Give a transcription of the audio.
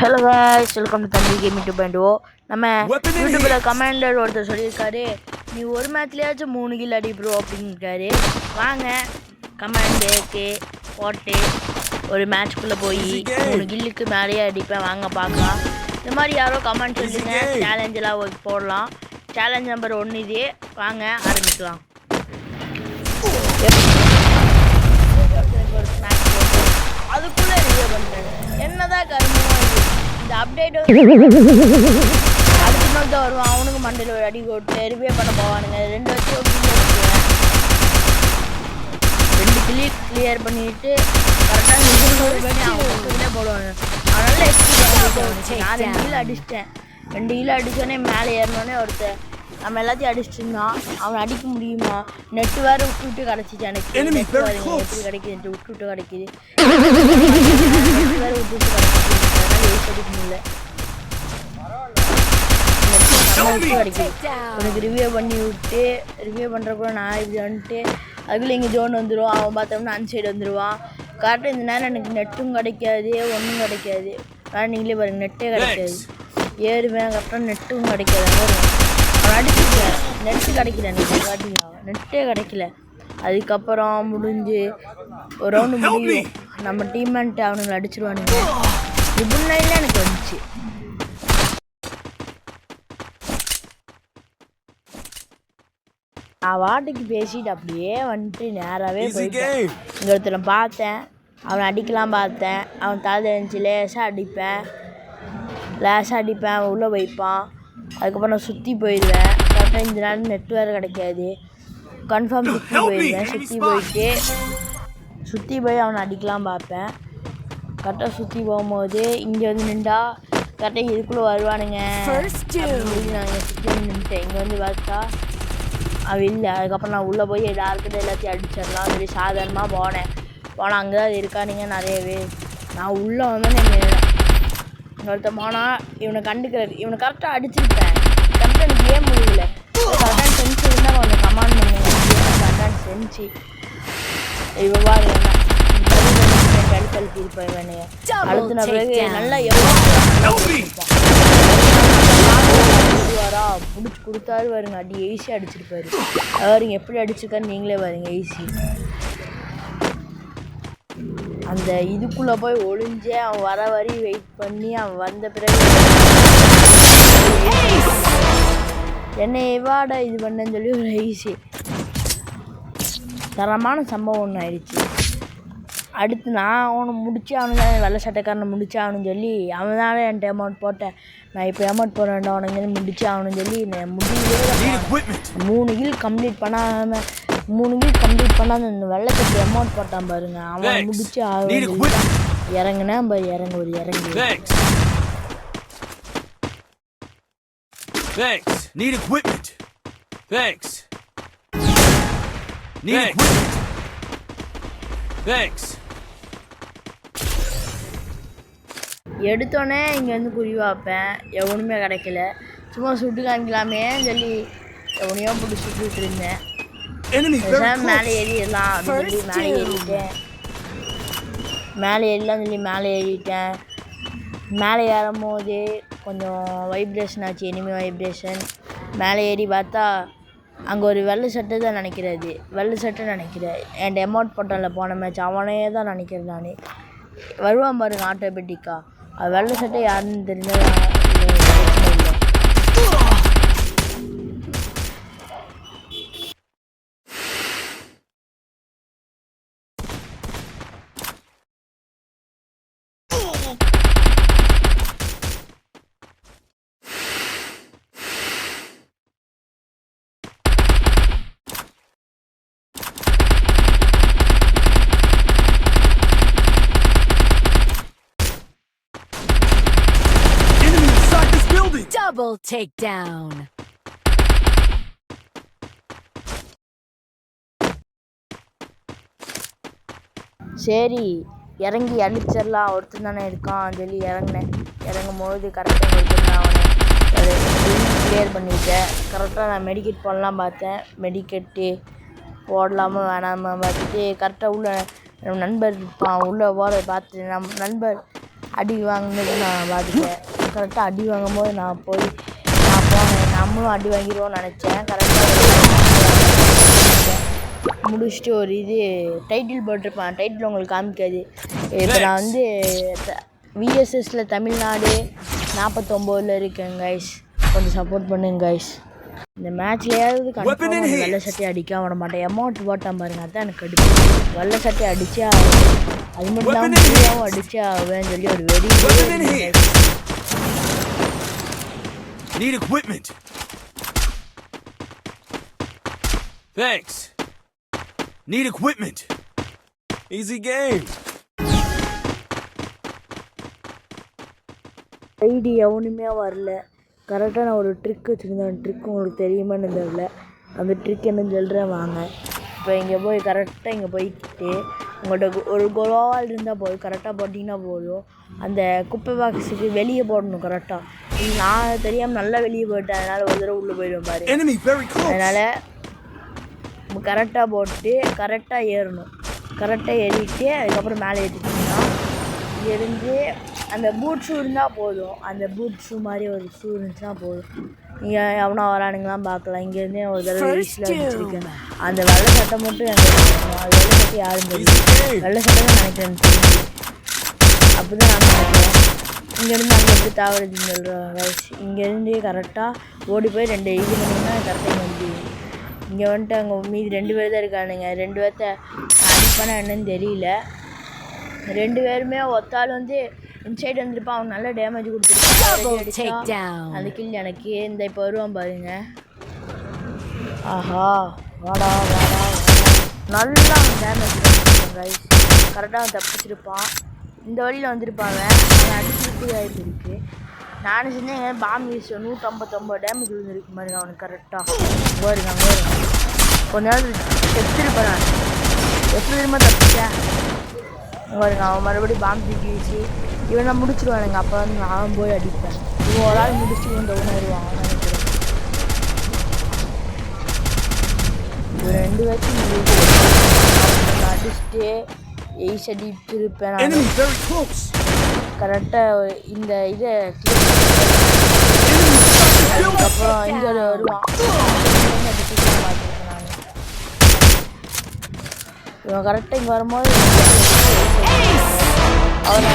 Hello guys, welcome to தம்பி gaming 2.0. நம்ம யூடியூப்பில் கமெண்டர் ஒருத்தர் சொல்லியிருக்காரு, நீ ஒரு மேட்ச்லேயாச்சும் 3 கில் அடி ப்ரோ அப்படின்னுருக்காரு. வாங்க கமெண்டேக்கு போட்டு ஒரு மேட்ச்குள்ளே போய் 3 கில்லுக்கு மேலேயே அடிப்பேன், வாங்க பார்க்கலாம். இந்த மாதிரி யாரோ கமெண்ட் சொல்லுங்க, சேலஞ்செல்லாம் போடலாம். சேலஞ்ச் நம்பர் 1 இதே, வாங்க ஆரம்பிக்கலாம். அதுக்குள்ளே ரிவ்யூ பண்ணுறேன், என்னதான் கருமமாக இந்த அப்டேட் அடுத்த நாள் தான் வருவான். அவனுக்கு மண்டையில் ஒரு அடி போட்டு ரிவ்யூ பண்ண போவானுங்க. 2 வருஷம் கிளியர் பண்ணிட்டு கரெக்டாக அவன் போடுவாங்க. அதனால நான் 2 கிலோ அடிச்சிட்டேன். 2 கிலோ அடித்தோடனே மேலே ஏறினோடனே ஒருத்தர் நம்ம எல்லாத்தையும் அடிச்சுட்டு இருந்தான். அவனை அடிக்க முடியுமா? நெட்டு வேறு விட்டு கிடச்சிச்சு. எனக்கு நெட்டு வேறு எப்படி கிடைக்குது, நெட்டு விட்டு கிடைக்குது, வேறு விட்டு கிடச்சிச்சு. அடிக்க முடியல, கிடைக்குது. உனக்கு ரிவ்யூ பண்ணி விட்டு ரிவ்யூ பண்ணுற கூட நான் இப்படி வந்துட்டு அதுக்குள்ளே இங்கே ஜோன் வந்துடும். அவன் பார்த்தோம்னா அந்த சைடு வந்துடுவான். கரெக்டாக இந்த நேரம் எனக்கு நெட்டும் கிடைக்காது, ஒன்றும் கிடைக்காது. வேறு நீங்களே பாருங்கள், நெட்டே கிடைக்காது. ஏறுவேன், கரெக்டாக நெட்டும் கிடைக்காது. அவன் அடிச்சுட்டேன், நெட்டு கிடைக்கல. எனக்கு காட்டிங்களா, நெட்டே கிடைக்கல. அதுக்கப்புறம் முடிஞ்சு ஒரு ரவுண்டு முடியும். நம்ம டீம்மேன்ட்டு அவனுங்களை அடிச்சிருவானுங்க. ட்ரிபிள் 9 எனக்கு வந்துச்சு. நான் வாட்டுக்கு பேசிட்டு அப்படியே வந்துட்டு நேராகவே போயிட்டேன். இங்கே ஒருத்தனை பார்த்தேன், அவனை அடிக்கலாம் பார்த்தேன். அவன் தலை தெரிஞ்சு லேசாக அடிப்பேன், அவன் உள்ளே வைப்பான். அதுக்கப்புறம் நான் சுற்றி போயிடுவேன். கரெக்டாக இந்த நேரம் நெட் வேறு கிடைக்காது. கன்ஃபார்ம் சுற்றி போயிடுவேன். சுற்றி போய் அவனை அடிக்கலாம் பார்ப்பேன். கரெக்டாக சுற்றி போகும்போது இங்கே வந்து நின்றா கரெக்டாக இதுக்குள்ளே வருவானுங்க. நாங்கள் சுற்றி நின்றுட்டேன். இங்கே வந்து பார்த்தா அவள் இல்லை. அதுக்கப்புறம் நான் உள்ளே போய் எல்லாருக்கிட்ட எல்லாத்தையும் அடிச்சிடலாம் சொல்லி சாதாரணமாக போனேன். அங்கே தான் இருக்கானுங்க நிறையவே. நான் உள்ளே வந்தோன்னே ஒருத்தன் போனால் இவனை கண்டுக்கிறாரு. இவனை கரெக்டாக அடிச்சிருப்பேன். கரெக்டாக எனக்கு ஏன் முடியல. கரெக்டாக செஞ்சு இருந்தால் கொஞ்சம் கமாண்ட் பண்ணுங்க. கரெக்டாக செஞ்சு இவ்வளோ கழுத்தழுத்தி இருப்பேன். இவனைய அழுத்தின பிறகு நல்லா எவ்வளோவாரா பிடிச்சி கொடுத்தாரு பாருங்க. அடி ஈஸியாக அடிச்சிருப்பாரு. அவருங்க எப்படி அடிச்சிருக்காரு நீங்களே பாருங்க. ஈஸி அந்த இதுக்குள்ளே போய் ஒளிஞ்சே அவன் வர வரி வெயிட் பண்ணி அவன் வந்த பிறகு என்னை எவாடா இது பண்ணேன்னு சொல்லி ஒரு ஈஸி தரமான சம்பவம் ஒன்று ஆயிடுச்சு. அடுத்து நான் அவனை முடிச்சு அவனுக்கு வெள்ளை சட்டைக்காரனை முடிச்சு அவனு சொல்லி அவன் தானே என்கிட்ட அமௌண்ட் போட்டேன். நான் இப்போ அமௌண்ட் போடுறேன்டா அவனுங்க முடிச்சு அவனு சொல்லி முடியவே 3 கில் கம்ப்ளீட் பண்ணாத இந்த வெள்ளத்துக்கு அமௌண்ட் போட்டான் பாருங்க. அவன் முடிச்சு இறங்குனேன் பாரு. இறங்கு எடுத்தோடனே இங்கே வந்து குறி வைப்பேன். எவனுமே கிடைக்கல. சும்மா சுட்டு காமிக்கலாமே சொல்லி எவனையோ போட்டு சுட்டுட்டு இருந்தேன். மேலே ஏறிடலாம் அப்படின்னு சொல்லி மேலே ஏறிட்டேன். மேலே ஏறும் போது கொஞ்சம் வைப்ரேஷன் ஆச்சு, எனிமே வைப்ரேஷன். மேலே ஏறி பார்த்தா அங்கே ஒரு வெள்ளை சட்டை தான் நினைக்கிறேன். என் அமௌண்ட் போட்டான்ல போன மேட்ச் அவனே தான் நினைக்கிறேன். நான் வருவான் பாருங்க ஆட்டோமேட்டிக்காக. அது வெள்ளை சட்டை யாருன்னு தெரிஞ்சால் Double takedown. சரி இறங்கி அடிச்சிடலாம், ஒருத்தர் தானே இருக்கான் சொல்லி இறங்கினேன். இறங்கும் போது கரெக்டாக ஒருத்தர் அவனை கிளியர் பண்ணிட்டேன். கரெக்டாக நான் மெடிக்கெட் போடலாம் பார்த்தேன். மெடிக்கெட்டு போடலாமல் வேணாமல் பார்த்துட்டு கரெக்டாக உள்ள நண்பர் இருப்பான். உள்ளே போகிறத பார்த்துட்டு நம்ம நண்பர் அடி வாங்கினது நான் பார்த்துட்டேன். கரெக்டாக அடி வாங்கும்போது நான் போனேன். நம்மளும் அடி வாங்கிடுவோம்னு நினச்சேன். கரெக்டாக முடிச்சுட்டு ஒரு இது டைட்டில் போட்டிருப்பான். டைட்டில் உங்களுக்கு காமிக்காது. இப்போ நான் வந்து விஎஸ்எஸ்ல தமிழ்நாடு 49 இருக்கேன் கைஸ். கொஞ்சம் சப்போர்ட் பண்ணுங்க கைஸ். இந்த மேட்ச்லையாவது கண்டிப்பாக வெள்ளை சட்டை அடிக்க விட மாட்டேன். அமௌண்ட் போட்டான் பாருங்க, அதான் எனக்கு அடிப்பேன். வெள்ளை சட்டை அடிச்சா அது மட்டும் தான் முடியாமல் அடிச்சா ஆவேன்னு சொல்லி ஒரு வெறி. Need equipment. Thanks. Need equipment. Easy game. ID எவனுமே வரல. கரெக்டாக நான் ஒரு ட்ரிக் வச்சுருந்தேன். அந்த ட்ரிக் உங்களுக்கு தெரியுமான்னு தெரியல. அந்த ட்ரிக் என்னன்னு சொல்கிறேன் வாங்க. இப்போ இங்கே போய் கரெக்டாக இங்கே போய்கிட்டு உங்கள்கிட்ட ஒரு கோவால் இருந்தால் போதும். கரெக்டாக போட்டிங்கன்னா போதும். அந்த குப்பை பாக்ஸுக்கு வெளியே போடணும் கரெக்டாக. நான் தெரியாமல் நல்லா வெளியே போயிட்டேன். அதனால் ஒரு தடவை உள்ளே போயிடுவேன் பாரு. அதனால் கரெக்டாக போட்டு கரெக்டாக ஏறணும். கரெக்டாக ஏறிட்டு அதுக்கப்புறம் மேலே ஏற்றிட்டிங்கன்னா இங்கேருந்து அந்த பூட் ஷூ இருந்தால் போதும். அந்த பூட் ஷூ மாதிரி ஒரு ஷூ இருந்துச்சுன்னா போதும். நீங்கள் எவனா வரானுங்களாம் பார்க்கலாம். இங்கேருந்தே ஒரு தடவை ரீஸில் வச்சுருக்கேன். அந்த வெள்ளை சட்டை மட்டும் எனக்கு அது வெள்ளை சட்டை யாரும் தெரியும். வெள்ளை சட்டை தான் நினைக்கிறேன் தெரிஞ்சு. அப்படி தான் நான் நினைக்கிறேன். இங்கேருந்து அங்கே எப்படி தாவறதுன்னு சொல்கிறேன் கைஸ். இங்கேருந்து கரெக்டாக ஓடி போய் 2 இது பண்ணிங்கன்னா கரெக்டாக இங்கே வந்து இங்கே வந்துட்டு அங்கே மீதி 2 பேர் தான் இருக்கானுங்க. 2 பேர்த்த அடிப்பானா என்னன்னு தெரியல. 2 பேருமே ஒத்தாள் வந்து இன்சைடு வந்துருப்பான். அவன் நல்ல டேமேஜ் கொடுத்துருப்பான். அந்த கில் எனக்கு இந்த இப்போ வருவான் பாருங்க. ஆஹா வாடா வாடா வாடா நல்லா அவன் டேமேஜ் கொடுத்துருப்பான் கைஸ். கரெக்டாக அவன் தப்பிச்சிருப்பான். இந்த வழியில் வந்திருப்பாங்க. அவன் அடிச்சுட்டு ஆகிட்டு இருக்கு. நானும் செஞ்சேன் பாம்பு வீச 159 டேமேஜ் விழுந்துருக்கு மாதிரி அவனுக்கு கரெக்டாக வருங்க. கொஞ்ச நேரம் செத்துருப்பேன் நான். எப்படி திரும்ப தப்பிச்சேன் வருங்க. அவன் மறுபடியும் பாம்பு தூக்கி வீசி இவனை முடிச்சிருவானுங்க. அப்போ வந்து நான் போய் அடிப்பேன். இவன் ஒரு ஆள் முடிச்சு இவன் டவுனாயிருவான் நினைக்கிறேன். இவன் 2 பேர்த்தையும் அடிச்சுட்டு எய்ஸ் அடிட்டு இருப்பேன். கரெக்டாக இந்த இதை அதுக்கப்புறம் இங்கே வருவான். பார்த்துருக்கேன் நான். இவன் கரெக்டாக இங்கே வரும்போது அவன்